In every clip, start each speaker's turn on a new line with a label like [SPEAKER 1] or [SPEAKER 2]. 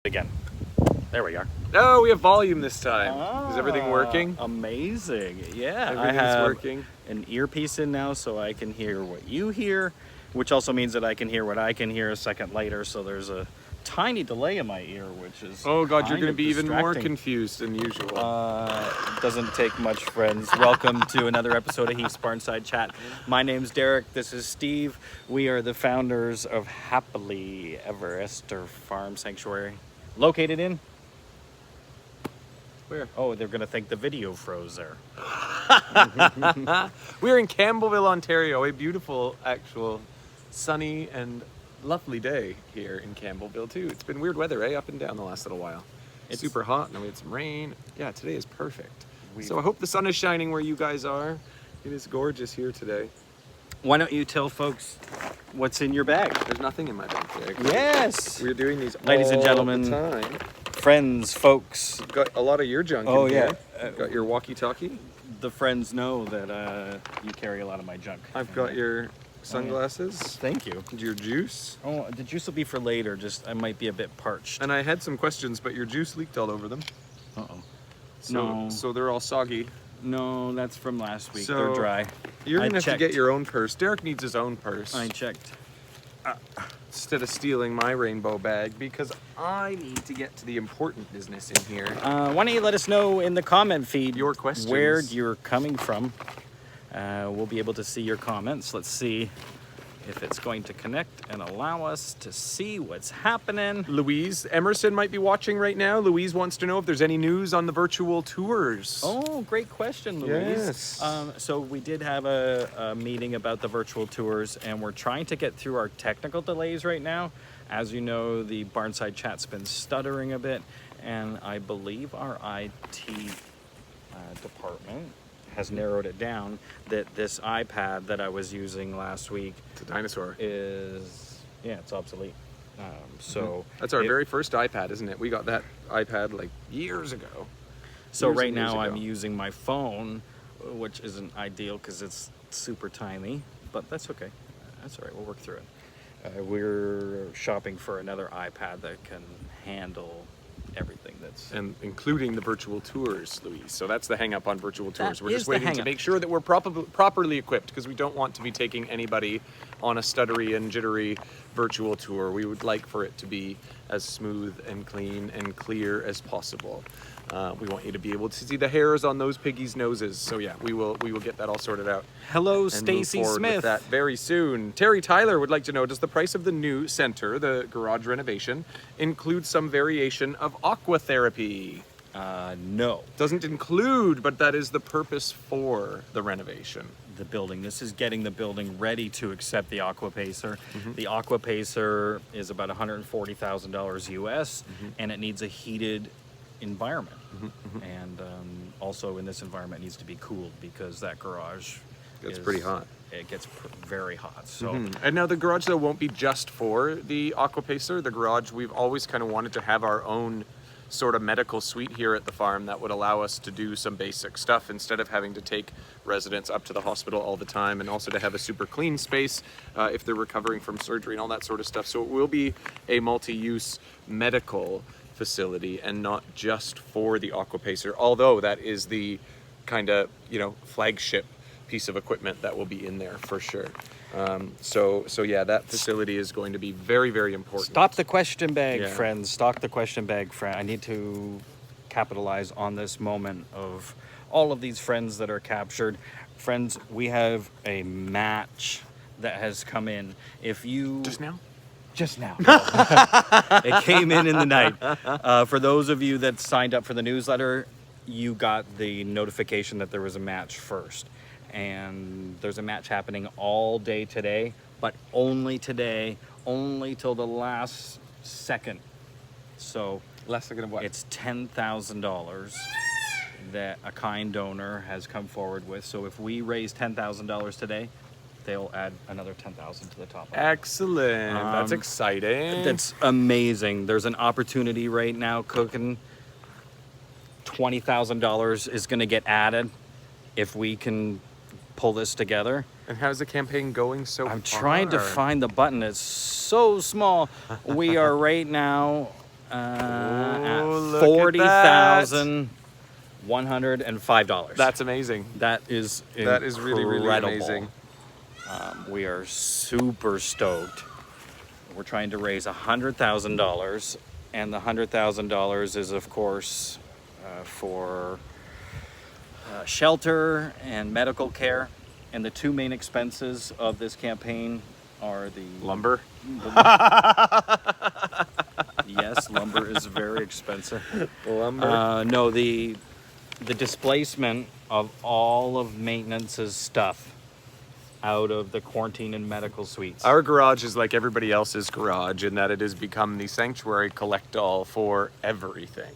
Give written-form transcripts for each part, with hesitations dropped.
[SPEAKER 1] Again. There we are.
[SPEAKER 2] Oh, we have volume this time. Is everything working?
[SPEAKER 1] Amazing. Yeah,
[SPEAKER 2] Everything's
[SPEAKER 1] I have
[SPEAKER 2] working.
[SPEAKER 1] an earpiece in now so I can hear what you hear, which also means that I can hear what I can hear a second later. So there's a tiny delay in my ear, which is
[SPEAKER 2] Oh God, you're
[SPEAKER 1] kind
[SPEAKER 2] going to
[SPEAKER 1] of
[SPEAKER 2] be even more
[SPEAKER 1] distracting.
[SPEAKER 2] confused than usual.
[SPEAKER 1] Doesn't take much, friends. Welcome to another episode of Heath's Barnside Chat. My name's Derek. This is Steve. We are the founders of Happily Ever After Farm Sanctuary, located in.
[SPEAKER 2] Where?
[SPEAKER 1] Oh, they're gonna think the video froze there.
[SPEAKER 2] We're in Campbellville, Ontario. A beautiful, actual, sunny and lovely day here in Campbellville too. It's been weird weather, up and down the last little while. It's super hot, and we had some rain. Yeah, today is perfect. So I hope the sun is shining where you guys are. It is gorgeous here today.
[SPEAKER 1] Why don't you tell folks what's in your bag?
[SPEAKER 2] There's nothing in my bag today.
[SPEAKER 1] Yes,
[SPEAKER 2] We're doing these
[SPEAKER 1] ladies and
[SPEAKER 2] all
[SPEAKER 1] gentlemen,
[SPEAKER 2] the time.
[SPEAKER 1] friends, folks.
[SPEAKER 2] Got a lot of your junk
[SPEAKER 1] Oh,
[SPEAKER 2] in
[SPEAKER 1] yeah.
[SPEAKER 2] here. Got your walkie-talkie.
[SPEAKER 1] The friends know that you carry a lot of my junk.
[SPEAKER 2] I've got your sunglasses.
[SPEAKER 1] Thank you.
[SPEAKER 2] Your juice.
[SPEAKER 1] Oh, the juice will be for later. Just I might be a bit parched.
[SPEAKER 2] And I had some questions, but your juice leaked all over them.
[SPEAKER 1] Uh-oh.
[SPEAKER 2] So,
[SPEAKER 1] No.
[SPEAKER 2] so they're all soggy.
[SPEAKER 1] No, that's from last week.
[SPEAKER 2] So,
[SPEAKER 1] They're dry.
[SPEAKER 2] You're
[SPEAKER 1] I
[SPEAKER 2] gonna have
[SPEAKER 1] checked.
[SPEAKER 2] to get your own purse. Derek needs his own purse
[SPEAKER 1] I checked.
[SPEAKER 2] instead of stealing my rainbow bag because I need to get to the important business in here.
[SPEAKER 1] Why don't you let us know in the comment feed
[SPEAKER 2] Your questions.
[SPEAKER 1] where you're coming from. We'll be able to see your comments. Let's see if it's going to connect and allow us to see what's happening.
[SPEAKER 2] Louise Emerson might be watching right now. Louise wants to know if there's any news on the virtual tours.
[SPEAKER 1] Oh, great question, Louise.
[SPEAKER 2] Yes.
[SPEAKER 1] So we did have a meeting about the virtual tours, and we're trying to get through our technical delays right now. As you know, the Barnside Chat's been stuttering a bit, and I believe our IT department has narrowed it down that this iPad that I was using last week
[SPEAKER 2] It's a dinosaur.
[SPEAKER 1] it's obsolete. So
[SPEAKER 2] That's our
[SPEAKER 1] it-
[SPEAKER 2] very first iPad, isn't it? We got that iPad like years ago.
[SPEAKER 1] So
[SPEAKER 2] years
[SPEAKER 1] right
[SPEAKER 2] and years
[SPEAKER 1] now I'm
[SPEAKER 2] ago.
[SPEAKER 1] using my phone, which isn't ideal because it's super tiny, but that's okay. That's all right. We'll work through it. We're shopping for another iPad that can handle everything that's.
[SPEAKER 2] And including the virtual tours, Louise. So that's the hang up on virtual tours. We're
[SPEAKER 1] is
[SPEAKER 2] just
[SPEAKER 1] the
[SPEAKER 2] waiting to
[SPEAKER 1] hang-up.
[SPEAKER 2] make sure that we're properly equipped because we don't want to be taking anybody on a stuttery and jittery virtual tour. We would like for it to be as smooth and clean and clear as possible. We want you to be able to see the hairs on those piggies' noses. So yeah, we will get that all sorted out.
[SPEAKER 1] Hello,
[SPEAKER 2] And move
[SPEAKER 1] Stacy
[SPEAKER 2] forward with
[SPEAKER 1] Smith.
[SPEAKER 2] that very soon. Terry Tyler would like to know, does the price of the new center, the garage renovation, include some variation of aqua therapy?
[SPEAKER 1] No,
[SPEAKER 2] Doesn't include, but that is the purpose for the renovation.
[SPEAKER 1] the building. This is getting the building ready to accept the Aqua Pacer.
[SPEAKER 2] Mm-hmm.
[SPEAKER 1] The Aqua Pacer is about $140,000 US,
[SPEAKER 2] Mm-hmm.
[SPEAKER 1] and it needs a heated environment. And also in this environment it needs to be cooled because that garage
[SPEAKER 2] It's pretty hot.
[SPEAKER 1] It gets very hot. So
[SPEAKER 2] And now the garage though won't be just for the aqua pacer. The garage, we've always kind of wanted to have our own sort of medical suite here at the farm that would allow us to do some basic stuff instead of having to take residents up to the hospital all the time, and also to have a super clean space if they're recovering from surgery and all that sort of stuff. So it will be a multi-use medical facility and not just for the aqua pacer, although that is the kind of, flagship piece of equipment that will be in there for sure. So yeah, that facility is going to be very, very important.
[SPEAKER 1] stop the question bag,
[SPEAKER 2] Yeah.
[SPEAKER 1] friends. Stop the question bag, friend. I need to capitalize on this moment of all of these friends that are captured. Friends, we have a match that has come in. If you
[SPEAKER 2] Just now?
[SPEAKER 1] Just now. It came in the night. For those of you that signed up for the newsletter, you got the notification that there was a match first. And there's a match happening all day today, but only today, only till the last second. So
[SPEAKER 2] Last second of what?
[SPEAKER 1] it's $10,000 that a kind donor has come forward with. So if we raise $10,000 today, they'll add another $10,000 to the top of it.
[SPEAKER 2] Excellent. That's exciting.
[SPEAKER 1] That's amazing. There's an opportunity right now cooking. $20,000 is going to get added if we can pull this together.
[SPEAKER 2] And how's the campaign going so far?
[SPEAKER 1] I'm trying to find the button. It's so small. We are right now
[SPEAKER 2] Oh,
[SPEAKER 1] at
[SPEAKER 2] look at that.
[SPEAKER 1] $40,105.
[SPEAKER 2] That's amazing.
[SPEAKER 1] That is
[SPEAKER 2] really, really
[SPEAKER 1] incredible.
[SPEAKER 2] amazing.
[SPEAKER 1] We are super stoked. We're trying to raise $100,000, and the $100,000 is, of course, for shelter and medical care. And the two main expenses of this campaign are the
[SPEAKER 2] Lumber.
[SPEAKER 1] Yes, lumber is very expensive.
[SPEAKER 2] Lumber.
[SPEAKER 1] No, the displacement of all of maintenance's stuff out of the quarantine and medical suites.
[SPEAKER 2] Our garage is like everybody else's garage in that it has become the sanctuary collect-all for everything.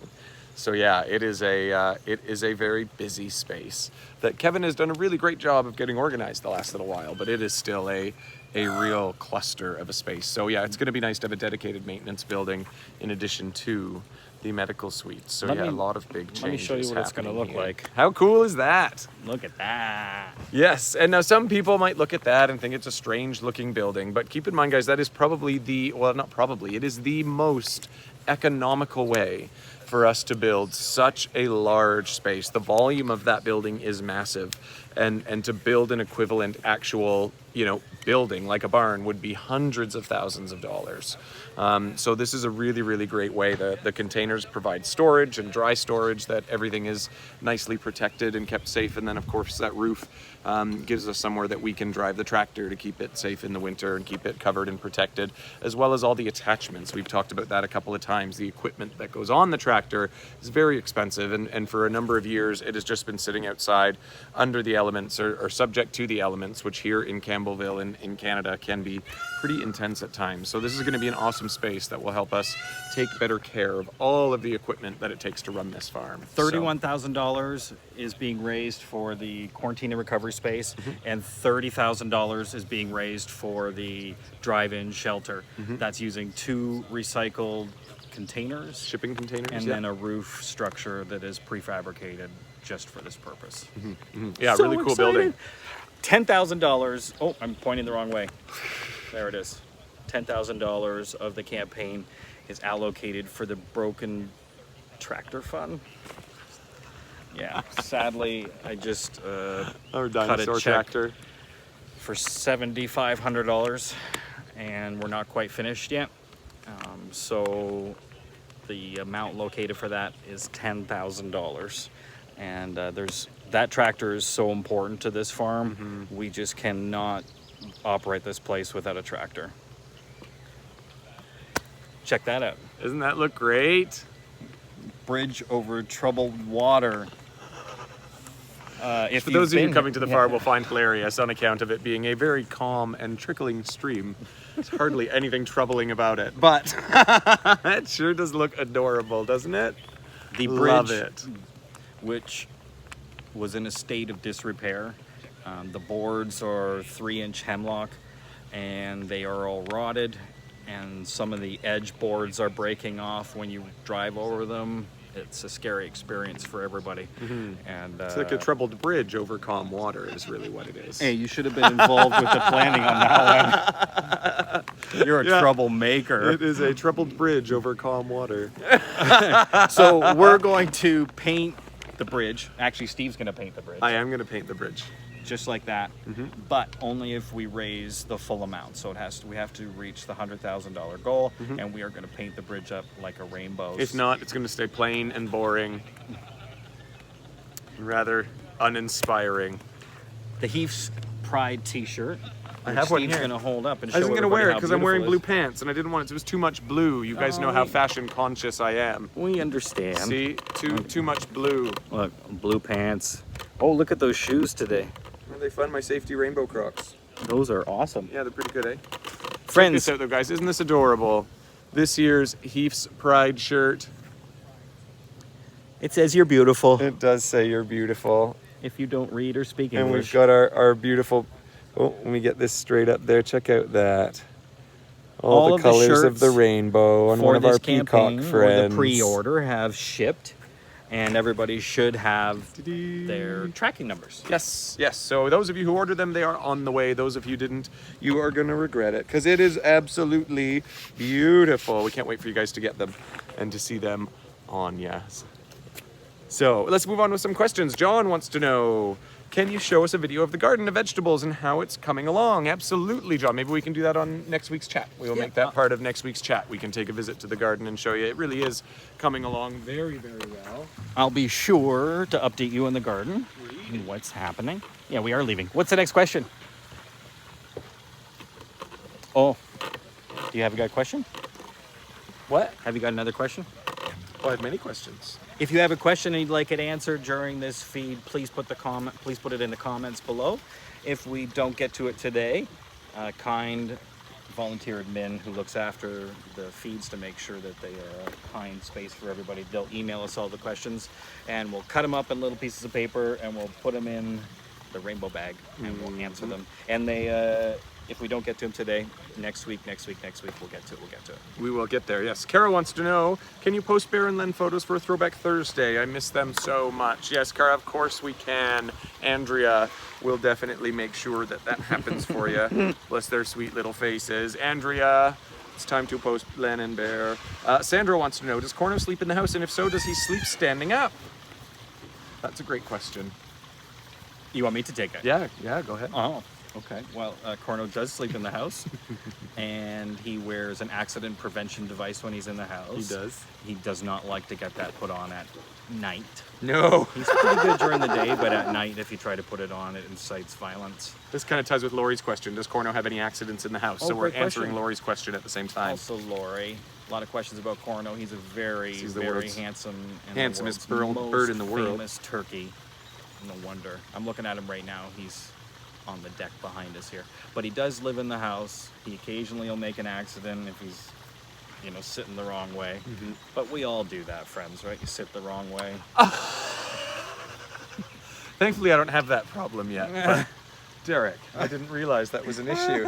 [SPEAKER 2] So yeah, it is a very busy space that Kevin has done a really great job of getting organized the last little while, but it is still a real cluster of a space. So yeah, it's going to be nice to have a dedicated maintenance building in addition to the medical suites. So
[SPEAKER 1] Let
[SPEAKER 2] yeah,
[SPEAKER 1] me-
[SPEAKER 2] a lot of big changes.
[SPEAKER 1] Let me show you what it's going to
[SPEAKER 2] happening
[SPEAKER 1] look
[SPEAKER 2] here.
[SPEAKER 1] like.
[SPEAKER 2] How cool is that?
[SPEAKER 1] Look at that.
[SPEAKER 2] Yes, and now some people might look at that and think it's a strange looking building, but keep in mind, guys, that is probably it is the most economical way for us to build such a large space. The volume of that building is massive, and to build an equivalent actual, building like a barn would be hundreds of thousands of dollars. So this is a really, really great way. The containers provide storage and dry storage, that everything is nicely protected and kept safe. And then of course that roof gives us somewhere that we can drive the tractor to keep it safe in the winter and keep it covered and protected, as well as all the attachments. We've talked about that a couple of times. The equipment that goes on the tractor is very expensive, and for a number of years it has just been sitting outside under the elements or subject to the elements, which here in Campbellville in Canada can be pretty intense at times. So this is going to be an awesome space that will help us take better care of all of the equipment that it takes to run this farm.
[SPEAKER 1] $31,000 is being raised for the quarantine and recovery space, and $30,000 is being raised for the drive-in shelter. That's using 2 recycled containers,
[SPEAKER 2] Shipping containers,
[SPEAKER 1] and
[SPEAKER 2] yeah.
[SPEAKER 1] then a roof structure that is prefabricated just for this purpose.
[SPEAKER 2] Yeah,
[SPEAKER 1] So
[SPEAKER 2] really cool
[SPEAKER 1] excited.
[SPEAKER 2] building.
[SPEAKER 1] $10,000. Oh, I'm pointing the wrong way. There it is. $10,000 of the campaign is allocated for the broken tractor fund. Yeah, sadly, I just
[SPEAKER 2] Our
[SPEAKER 1] cut a
[SPEAKER 2] dinosaur
[SPEAKER 1] check
[SPEAKER 2] tractor.
[SPEAKER 1] for $7,500, and we're not quite finished yet. So the amount located for that is $10,000, and that tractor is so important to this farm. We just cannot operate this place without a tractor. Check that out.
[SPEAKER 2] Doesn't that look great?
[SPEAKER 1] Bridge over troubled water.
[SPEAKER 2] For those of you coming to the farm will find hilarious on account of it being a very calm and trickling stream. There's hardly anything troubling about it, but it sure does look adorable, doesn't it?
[SPEAKER 1] The
[SPEAKER 2] Love
[SPEAKER 1] bridge,
[SPEAKER 2] it.
[SPEAKER 1] which was in a state of disrepair. The boards are 3-inch hemlock, and they are all rotted, and some of the edge boards are breaking off when you drive over them. It's a scary experience for everybody. And
[SPEAKER 2] It's like a troubled bridge over calm water is really what it is.
[SPEAKER 1] hey, you should have been involved with the planning on that one. You're a
[SPEAKER 2] Yeah.
[SPEAKER 1] troublemaker.
[SPEAKER 2] It is a troubled bridge over calm water.
[SPEAKER 1] So we're going to paint the bridge. Actually, Steve's going to paint the bridge.
[SPEAKER 2] I am going to paint the bridge.
[SPEAKER 1] Just like that, but only if we raise the full amount. So we have to reach the $100,000 goal, and we are going to paint the bridge up like a rainbow.
[SPEAKER 2] If not, it's going to stay plain and boring. Rather uninspiring.
[SPEAKER 1] The Heath's Pride T-shirt.
[SPEAKER 2] I have one
[SPEAKER 1] Steve's
[SPEAKER 2] here.
[SPEAKER 1] going to hold up and
[SPEAKER 2] I
[SPEAKER 1] show
[SPEAKER 2] wasn't going to
[SPEAKER 1] everybody
[SPEAKER 2] wear it
[SPEAKER 1] how
[SPEAKER 2] because I'm wearing
[SPEAKER 1] beautiful
[SPEAKER 2] blue
[SPEAKER 1] it is.
[SPEAKER 2] pants, and I didn't want it. It was too much blue. You guys know how fashion conscious I am.
[SPEAKER 1] We understand.
[SPEAKER 2] See, too much blue.
[SPEAKER 1] Look, blue pants. Oh, look at those shoes today.
[SPEAKER 2] Are they fun? My safety rainbow Crocs.
[SPEAKER 1] Those are awesome.
[SPEAKER 2] Yeah, they're pretty good, eh? Check
[SPEAKER 1] Friends,
[SPEAKER 2] this out, though, guys. Isn't this adorable? This year's Heath's Pride shirt.
[SPEAKER 1] it says you're beautiful
[SPEAKER 2] It does say you're beautiful.
[SPEAKER 1] if you don't read or speak
[SPEAKER 2] And
[SPEAKER 1] English.
[SPEAKER 2] we've got our beautiful... Oh, let me get this straight up there. Check out that. All the
[SPEAKER 1] of the
[SPEAKER 2] colors of
[SPEAKER 1] shirts
[SPEAKER 2] the rainbow on
[SPEAKER 1] for
[SPEAKER 2] one of
[SPEAKER 1] this
[SPEAKER 2] our peacock
[SPEAKER 1] campaign
[SPEAKER 2] friends.
[SPEAKER 1] or the pre-order have shipped, and everybody should have their tracking numbers.
[SPEAKER 2] Yes, yes. So those of you who ordered them, they are on the way. Those of you who didn't, you are going to regret it because it is absolutely beautiful. We can't wait for you guys to get them. and to see them on, yes. So let's move on with some questions. John wants to know, can you show us a video of the garden of vegetables and how it's coming along? Absolutely, John. Maybe we can do that on next week's chat. We will make that part of next week's chat. We can take a visit to the garden and show you. It really is coming along very, very well.
[SPEAKER 1] I'll be sure to update you in the garden and what's happening. Yeah, we are leaving. What's the next question? Oh, do you have a question?
[SPEAKER 2] What?
[SPEAKER 1] Have you got another question?
[SPEAKER 2] Well, I have many questions.
[SPEAKER 1] If you have a question and you'd like it answered during this feed, please put it in the comments below. If we don't get to it today, kind volunteer admin who looks after the feeds to make sure that they are a kind space for everybody, they'll email us all the questions and we'll cut them up in little pieces of paper and we'll put them in the rainbow bag and we'll answer them. And if we don't get to them today, next week, we'll get to it.
[SPEAKER 2] We will get there, yes. Kara wants to know, can you post Bear and Len photos for a Throwback Thursday? I miss them so much. Yes, Kara, of course we can. Andrea will definitely make sure that happens for you. Bless their sweet little faces. Andrea, it's time to post Len and Bear. Sandra wants to know, does Corno sleep in the house? And if so, does he sleep standing up? That's a great question.
[SPEAKER 1] You want me to take it?
[SPEAKER 2] Yeah, go ahead.
[SPEAKER 1] Oh, okay. Well, Corno does sleep in the house, and he wears an accident prevention device when he's in the house.
[SPEAKER 2] He does.
[SPEAKER 1] He does not like to get that put on at night.
[SPEAKER 2] No.
[SPEAKER 1] He's pretty good during the day, but at night, if you try to put it on, it incites violence.
[SPEAKER 2] This kind of ties with Lori's question. Does Corno have any accidents in the house?
[SPEAKER 1] Oh,
[SPEAKER 2] so we're
[SPEAKER 1] great
[SPEAKER 2] answering
[SPEAKER 1] question.
[SPEAKER 2] Lori's question at the same time.
[SPEAKER 1] Also, Lori, a lot of questions about Corno. He's a very handsome,
[SPEAKER 2] handsomest
[SPEAKER 1] world's
[SPEAKER 2] bird in the
[SPEAKER 1] most
[SPEAKER 2] world.
[SPEAKER 1] Famous turkey. No wonder. I'm looking at him right now. He's on the deck behind us here. But he does live in the house. He occasionally will make an accident if he's, sitting the wrong way.
[SPEAKER 2] Mm-hmm.
[SPEAKER 1] But we all do that, friends, right? You sit the wrong way.
[SPEAKER 2] Thankfully, I don't have that problem yet. But Derek, I didn't realize that was an issue.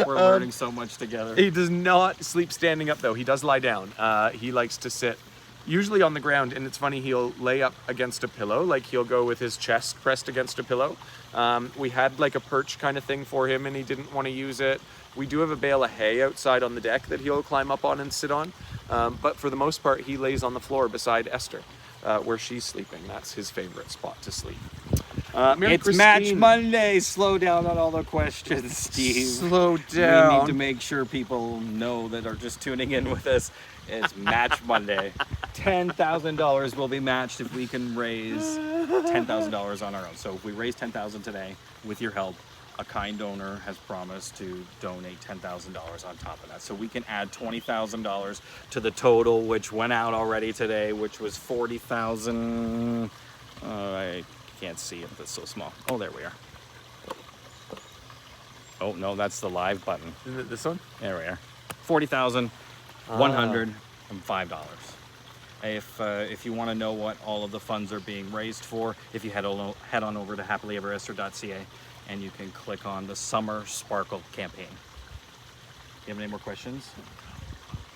[SPEAKER 1] We're learning so much together.
[SPEAKER 2] He does not sleep standing up, though. He does lie down. He likes to sit usually on the ground, and it's funny, he'll lay up against a pillow, like he'll go with his chest pressed against a pillow. We had like a perch kind of thing for him and he didn't want to use it. We do have a bale of hay outside on the deck that he'll climb up on and sit on, but for the most part he lays on the floor beside Esther, where she's sleeping. That's his favorite spot to sleep.
[SPEAKER 1] It's Match Monday. Slow down on all the questions, Steve.
[SPEAKER 2] Slow down.
[SPEAKER 1] We need to make sure people know that are just tuning in with us. It's Match Monday. $10,000 will be matched if we can raise $10,000 on our own. So if we raise $10,000 today, with your help, a kind donor has promised to donate $10,000 on top of that. So we can add $20,000 to the total, which went out already today, which was $40,000. I can't see it, it's so small. Oh, there we are. Oh, no, that's the live button.
[SPEAKER 2] Isn't it this one?
[SPEAKER 1] There we are. $40,105. If you want to know what all of the funds are being raised for, if you head on over to happilyeverester.ca and you can click on the Summer Sparkle campaign. You have any more questions?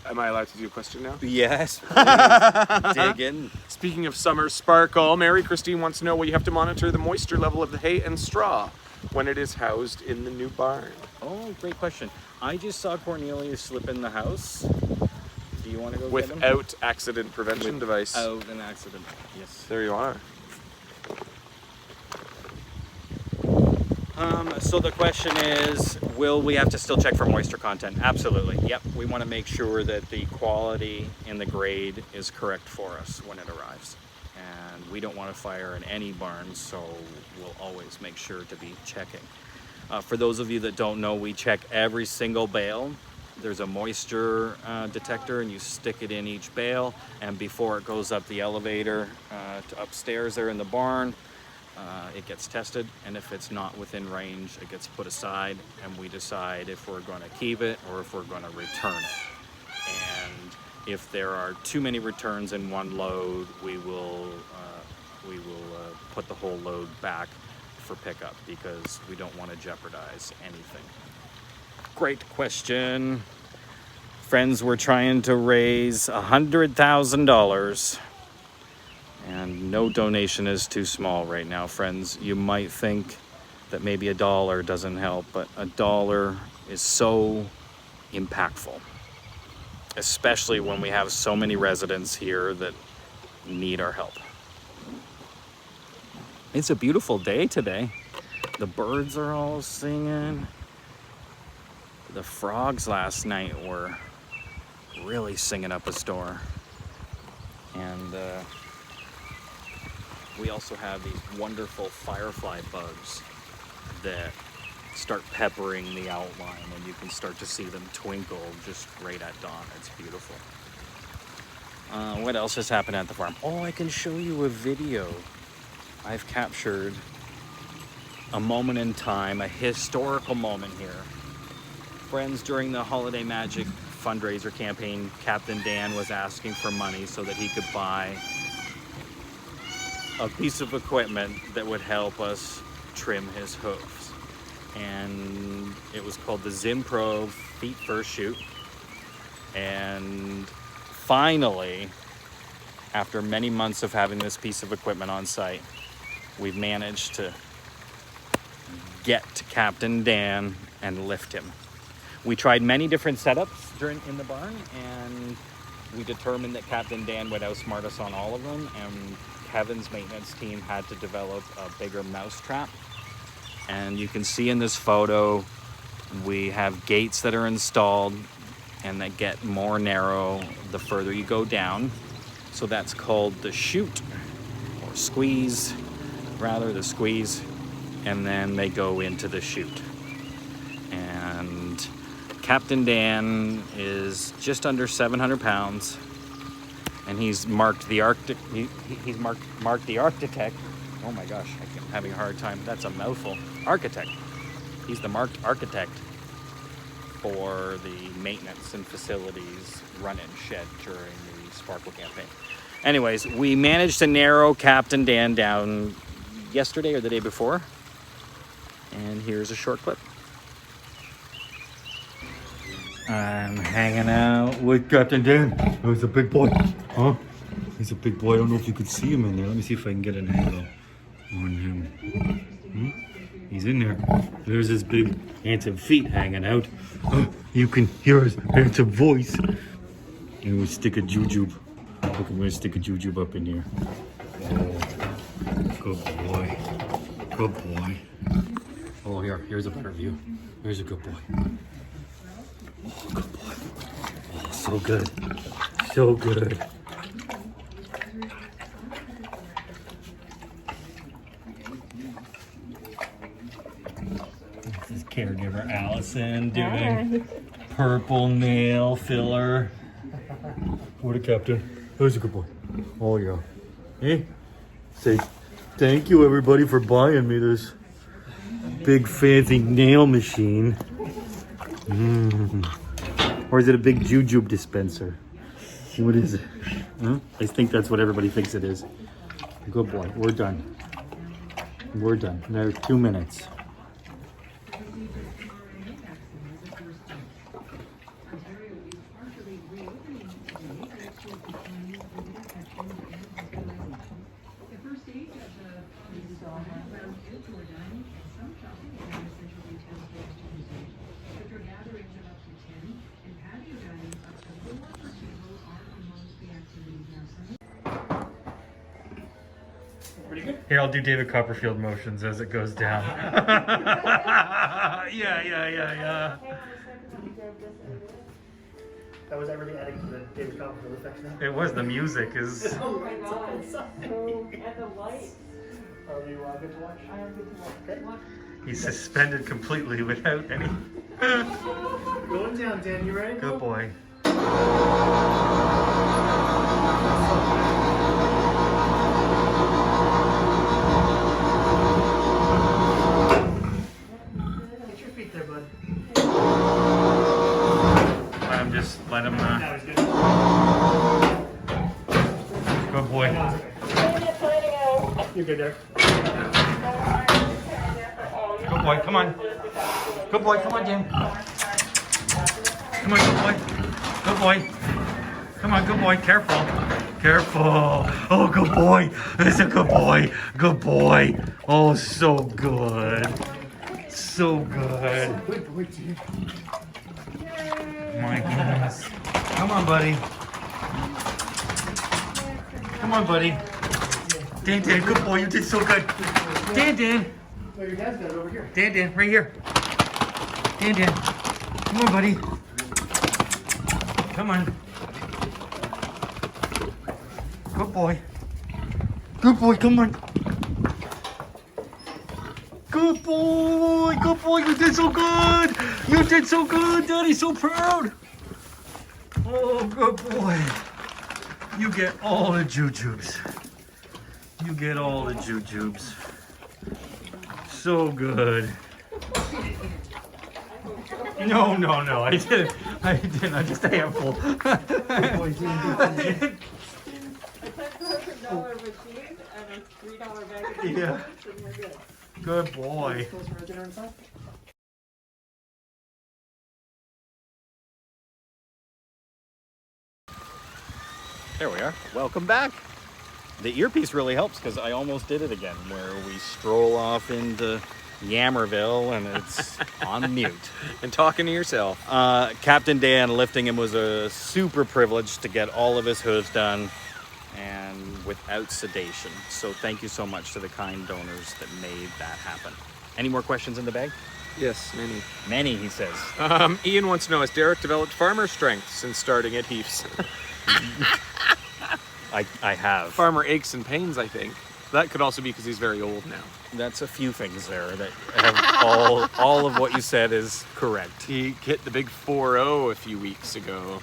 [SPEAKER 2] Am I allowed to do a question now?
[SPEAKER 1] Yes. Dig in.
[SPEAKER 2] Speaking of Summer Sparkle, Mary Christine wants to know, will you have to monitor the moisture level of the hay and straw when it is housed in the new barn?
[SPEAKER 1] Oh, great question. I just saw Cornelius slip in the house. Do you want to go get him?
[SPEAKER 2] Without accident prevention device.
[SPEAKER 1] Without an accident, yes.
[SPEAKER 2] There you are.
[SPEAKER 1] So the question is, will we have to still check for moisture content? Absolutely. Yep. We want to make sure that the quality and the grade is correct for us when it arrives. And we don't want to fire in any barns, so we'll always make sure to be checking. For those of you that don't know, we check every single bale. There's a moisture detector and you stick it in each bale, and before it goes up the elevator to upstairs there in the barn, it gets tested, and if it's not within range, it gets put aside and we decide if we're going to keep it or if we're going to return it. And if there are too many returns in one load, we will put the whole load back for pickup because we don't want to jeopardize anything. Great question. Friends, we're trying to raise $100,000 and no donation is too small right now, friends. You might think that maybe $1 doesn't help, but $1 is so impactful. especially when we have so many residents here that need our help. It's a beautiful day today. The birds are all singing. The frogs last night were really singing up a storm. And we also have these wonderful firefly bugs that start peppering the outline, and you can start to see them twinkle just right at dawn. It's beautiful. What else has happened at the farm? Oh, I can show you a video. I've captured a moment in time, a historical moment here. Friends, during the Holiday Magic fundraiser campaign, Captain Dan was asking for money so that he could buy a piece of equipment that would help us trim his hooves. And it was called the Zinpro Feet First Shoot. And finally, after many months of having this piece of equipment on site, we've managed to get to Captain Dan and lift him. We tried many different setups in the barn, and we determined that Captain Dan would outsmart us on all of them, and Kevin's maintenance team had to develop a bigger mouse trap. And you can see in this photo, we have gates that are installed and that get more narrow the further you go down. So that's called the chute, or squeeze, rather, the squeeze. And then they go into the chute. And Captain Dan is just under 700 pounds. And he's marked the Arctic, he's marked the architect. Oh my gosh, I'm having a hard time. That's a mouthful. Architect. He's the marked architect for the maintenance and facilities run-in shed during the Sparkle campaign. Anyways, we managed to narrow Captain Dan down yesterday or the day before. And here's a short clip. I'm hanging out with Captain Dan. Oh, he's a big boy. Huh? He's a big boy. I don't know if you could see him in there. Let me see if I can get an angle on him. He's in there. There's his big handsome feet hanging out. Oh, you can hear his handsome voice. And we stick a jujube. Look, I'm gonna stick a jujube up in here. Oh, good boy. Good boy. Oh, here's a better view. Here's a good boy. Oh, good boy. Oh, so good. So good. This is caregiver Allison doing purple nail filler. What a captain. Who's a good boy? Oh, yeah. Hey, say thank you, everybody, for buying me this big fancy nail machine. Or is it a big jujube dispenser? What is it? Huh? I think that's what everybody thinks it is. Good boy. We're done. We're done. There's 2 minutes. Here, I'll do David Copperfield motions as it goes down. Yeah.
[SPEAKER 3] That was really adding to the David Copperfield effect now.
[SPEAKER 1] It was, the music is...
[SPEAKER 3] Oh my god.
[SPEAKER 4] And the lights.
[SPEAKER 3] Are you good to watch?
[SPEAKER 4] I am good to watch.
[SPEAKER 3] Okay.
[SPEAKER 1] He's suspended completely without any...
[SPEAKER 3] Going down, Dan. You ready?
[SPEAKER 1] Good boy.
[SPEAKER 3] Get your feet there, bud.
[SPEAKER 1] Let him...
[SPEAKER 3] Now he's good.
[SPEAKER 1] Good boy.
[SPEAKER 3] No, it's okay. You're good there.
[SPEAKER 1] Good boy, come on. Good boy, come on, Dan. Come on, good boy. Good boy. Come on, good boy, careful. Careful. Oh, good boy. That's a good boy. Good boy. Oh, so good. So good.
[SPEAKER 3] Good boy, dude.
[SPEAKER 1] My goodness. Come on, buddy. Come on, buddy. Dan, good boy. You did so good. Dan.
[SPEAKER 3] No, your dad's got it over here.
[SPEAKER 1] Dan, right here. Dan. Come on, buddy. Come on. Good boy. Good boy, come on. Good boy, you did so good. You did so good, Daddy's so proud. Oh, good boy. You get all the jujubes. You get all the jujubes. So good. No, I didn't. I just a handful.
[SPEAKER 4] $1 machine and a $3 bag of
[SPEAKER 1] Yeah.
[SPEAKER 4] chips, and we're good.
[SPEAKER 1] Good boy.
[SPEAKER 3] Close for dinner inside.
[SPEAKER 1] There we are. Welcome back. The earpiece really helps because I almost did it again, where we stroll off into Yammerville and it's on mute.
[SPEAKER 2] And talking to yourself.
[SPEAKER 1] Captain Dan lifting him was a super privilege to get all of his hooves done and without sedation. So thank you so much to the kind donors that made that happen. Any more questions in the bag?
[SPEAKER 2] Yes, many.
[SPEAKER 1] Many, he says.
[SPEAKER 2] Ian wants to know, has Derek developed farmer strength since starting at Heath's?
[SPEAKER 1] I have.
[SPEAKER 2] Farmer aches and pains, I think. That could also be because he's very old now.
[SPEAKER 1] That's a few things there that have all of what you said is correct.
[SPEAKER 2] He hit the big 4-0 a few weeks ago.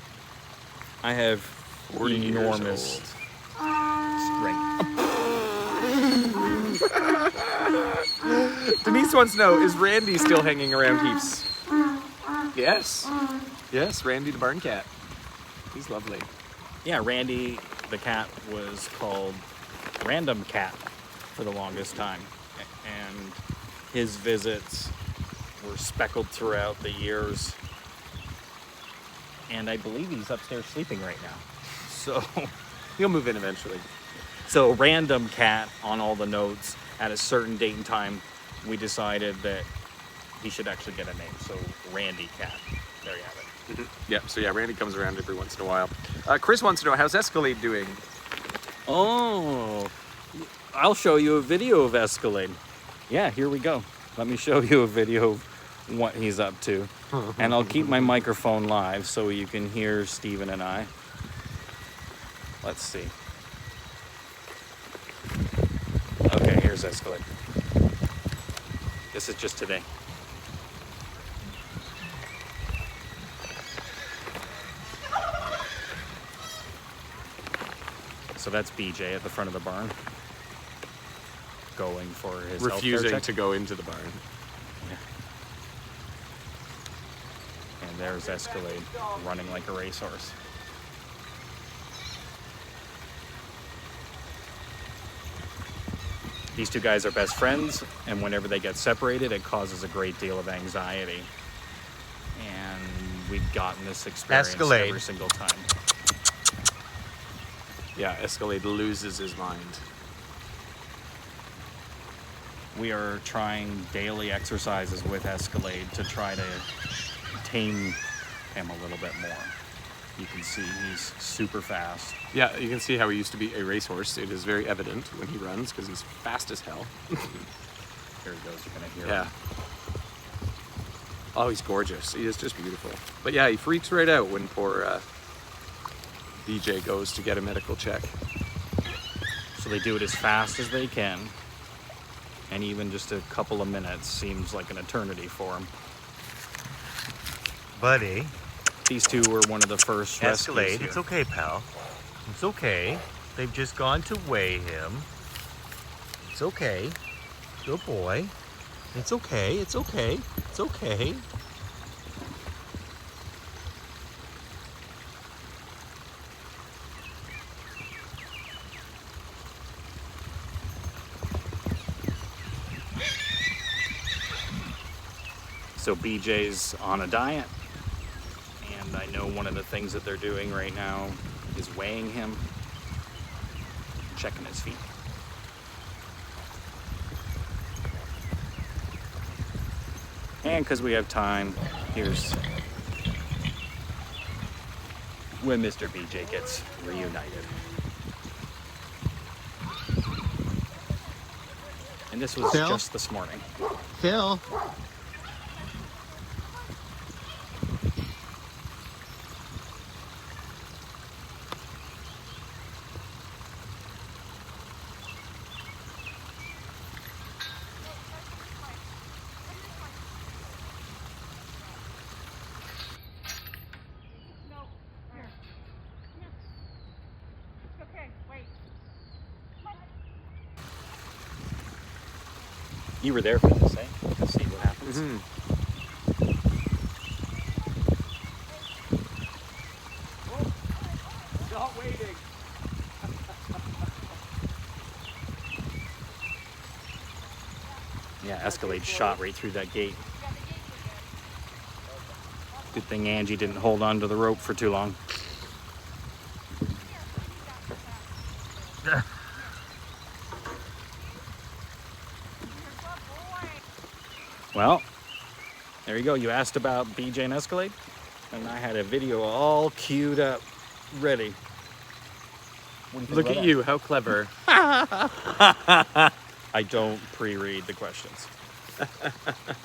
[SPEAKER 1] I have
[SPEAKER 2] 40 years
[SPEAKER 1] enormous strength.
[SPEAKER 2] Denise wants to know, is Randy still hanging around Heath's? Yes. Yes, Randy the barn cat. He's lovely.
[SPEAKER 1] Yeah, Randy the cat was called Random Cat for the longest time. And his visits were speckled throughout the years. And I believe he's upstairs sleeping right now. So
[SPEAKER 2] He'll move in eventually.
[SPEAKER 1] So Random Cat on all the notes at a certain date and time, we decided that he should actually get a name. So Randy Cat. There you have it.
[SPEAKER 2] Yep, so yeah, Randy comes around every once in a while. Chris wants to know, how's Escalade doing?
[SPEAKER 1] Oh, I'll show you a video of Escalade. Yeah, here we go. Let me show you a video of what he's up to. And I'll keep my microphone live so you can hear Steven and I. Let's see. Okay, here's Escalade. This is just today. So that's BJ at the front of the barn, going for his
[SPEAKER 2] Refusing
[SPEAKER 1] health care check.
[SPEAKER 2] to go into the barn.
[SPEAKER 1] Yeah. And there's Escalade running like a racehorse. These two guys are best friends, and whenever they get separated, it causes a great deal of anxiety. And we've gotten this experience
[SPEAKER 5] Escalade.
[SPEAKER 1] every single time.
[SPEAKER 2] Yeah, Escalade loses his mind.
[SPEAKER 1] We are trying daily exercises with Escalade to try to tame him a little bit more. You can see he's super fast.
[SPEAKER 2] Yeah, you can see how he used to be a racehorse. It is very evident when he runs because he's fast as hell.
[SPEAKER 1] Here he goes, you're gonna hear
[SPEAKER 2] Yeah.
[SPEAKER 1] him.
[SPEAKER 2] Oh, he's gorgeous. He is just beautiful. But yeah, he freaks right out when poor DJ goes to get a medical check.
[SPEAKER 1] So they do it as fast as they can. And even just a couple of minutes seems like an eternity for him.
[SPEAKER 5] Buddy,
[SPEAKER 1] These two were one of the first rescues
[SPEAKER 5] Escalade,
[SPEAKER 1] here.
[SPEAKER 5] it's okay, pal. It's okay. They've just gone to weigh him. It's okay. Good boy. It's okay. It's okay. It's okay.
[SPEAKER 1] So BJ's on a diet, and I know one of the things that they're doing right now is weighing him, checking his feet. And because we have time, here's when Mr. BJ gets reunited. And this was
[SPEAKER 5] Phil?
[SPEAKER 1] just this morning.
[SPEAKER 5] Phil.
[SPEAKER 4] Okay, wait.
[SPEAKER 1] You were there for this, eh? Let's see what happens.
[SPEAKER 2] Not waiting.
[SPEAKER 1] Yeah, Escalade shot right through that gate. Good thing Angie didn't hold on to the rope for too long. Well, there you go. You asked about BJ and Escalade, and I had a video all queued up, ready. What do you think
[SPEAKER 2] Look
[SPEAKER 1] about
[SPEAKER 2] at
[SPEAKER 1] that?
[SPEAKER 2] you, how clever.
[SPEAKER 1] I don't pre-read the questions.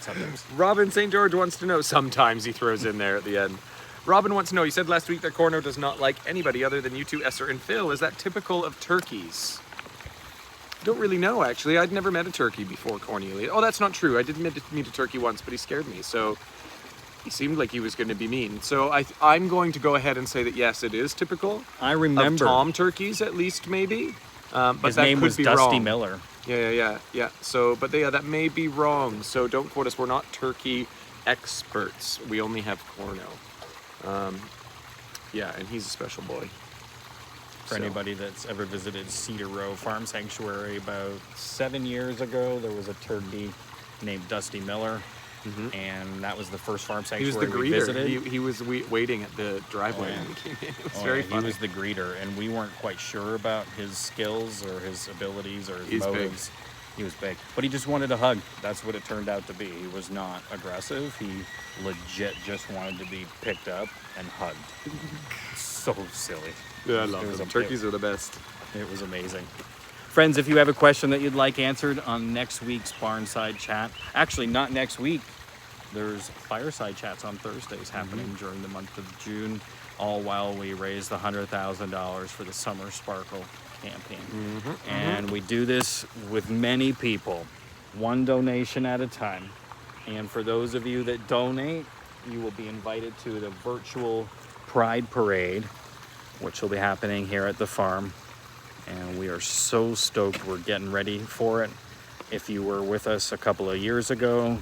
[SPEAKER 1] Sometimes.
[SPEAKER 2] Robin St. George wants to know, sometimes he throws in there at the end. Robin wants to know, you said last week that Corno does not like anybody other than you two, Esther and Phil. Is that typical of turkeys? Don't really know, actually. I'd never met a turkey before Cornelia. Oh, that's not true. I did meet a turkey once, but he scared me. So he seemed like he was going to be mean. So I'm going to go ahead and say that, yes, it is typical.
[SPEAKER 1] I remember.
[SPEAKER 2] Of Tom turkeys, at least, maybe. But
[SPEAKER 1] His
[SPEAKER 2] that
[SPEAKER 1] name
[SPEAKER 2] could
[SPEAKER 1] was
[SPEAKER 2] be
[SPEAKER 1] Dusty
[SPEAKER 2] wrong.
[SPEAKER 1] Miller.
[SPEAKER 2] Yeah. So, but yeah, that may be wrong. So don't quote us. We're not turkey experts. We only have Corno. Yeah, and he's a special boy.
[SPEAKER 1] For anybody that's ever visited Cedar Row Farm Sanctuary, about 7 years ago, there was a turkey named Dusty Miller, and that was the first farm
[SPEAKER 2] He was
[SPEAKER 1] sanctuary
[SPEAKER 2] the
[SPEAKER 1] we
[SPEAKER 2] greeter.
[SPEAKER 1] visited.
[SPEAKER 2] He was waiting at the driveway when we came in. It was very
[SPEAKER 1] He
[SPEAKER 2] funny.
[SPEAKER 1] was the greeter, and we weren't quite sure about his skills or his abilities or his
[SPEAKER 2] He's big.
[SPEAKER 1] motives. He was big, but he just wanted a hug. That's what it turned out to be. He was not aggressive. He legit just wanted to be picked up and hugged. So silly.
[SPEAKER 2] Yeah, I
[SPEAKER 1] It
[SPEAKER 2] love
[SPEAKER 1] was
[SPEAKER 2] them.
[SPEAKER 1] a-
[SPEAKER 2] Turkeys are the best.
[SPEAKER 1] It was amazing. Friends, if you have a question that you'd like answered on next week's Barnside chat, actually not next week, there's fireside chats on Thursdays happening during the month of June, all while we raise the $100,000 for the Summer Sparkle campaign. And we do this with many people, one donation at a time. And for those of you that donate, you will be invited to the virtual Pride Parade, which will be happening here at the farm. And we are so stoked. We're getting ready for it. If you were with us a couple of years ago,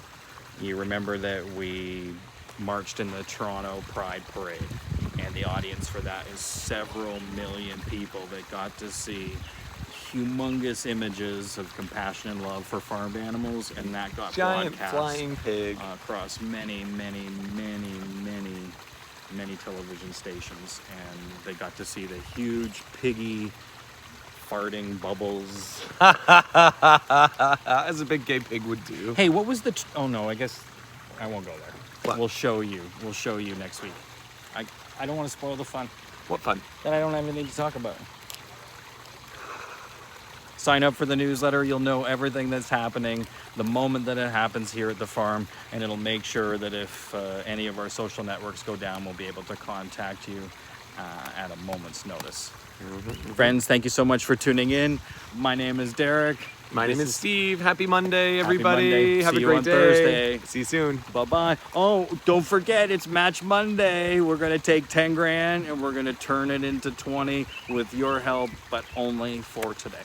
[SPEAKER 1] you remember that we marched in the Toronto Pride Parade. And the audience for that is several million people that got to see humongous images of compassion and love for farm animals. And that got
[SPEAKER 2] Giant
[SPEAKER 1] broadcast
[SPEAKER 2] flying pig.
[SPEAKER 1] across many television stations, and they got to see the huge piggy farting bubbles.
[SPEAKER 2] As a big gay pig would do.
[SPEAKER 1] Hey, what was the oh no, I guess I won't go there.
[SPEAKER 2] What?
[SPEAKER 1] We'll show you next week. I don't want to spoil the fun
[SPEAKER 2] What fun.
[SPEAKER 1] that I don't have anything to talk about. Sign up for the newsletter. You'll know everything that's happening the moment that it happens here at the farm, and it'll make sure that if any of our social networks go down, we'll be able to contact you at a moment's notice. Friends, thank you so much for tuning in. My name is Derek.
[SPEAKER 2] My name
[SPEAKER 1] This
[SPEAKER 2] is Steve. Happy Monday, everybody.
[SPEAKER 1] Monday.
[SPEAKER 2] Have
[SPEAKER 1] See
[SPEAKER 2] a
[SPEAKER 1] you
[SPEAKER 2] great
[SPEAKER 1] on
[SPEAKER 2] day.
[SPEAKER 1] Thursday.
[SPEAKER 2] See you soon.
[SPEAKER 1] Bye-bye. Oh, don't forget, it's Match Monday. We're going to take 10 grand and we're going to turn it into 20 with your help, but only for today.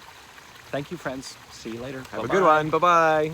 [SPEAKER 1] Thank you, friends. See you later.
[SPEAKER 2] Have a good one. Bye-bye.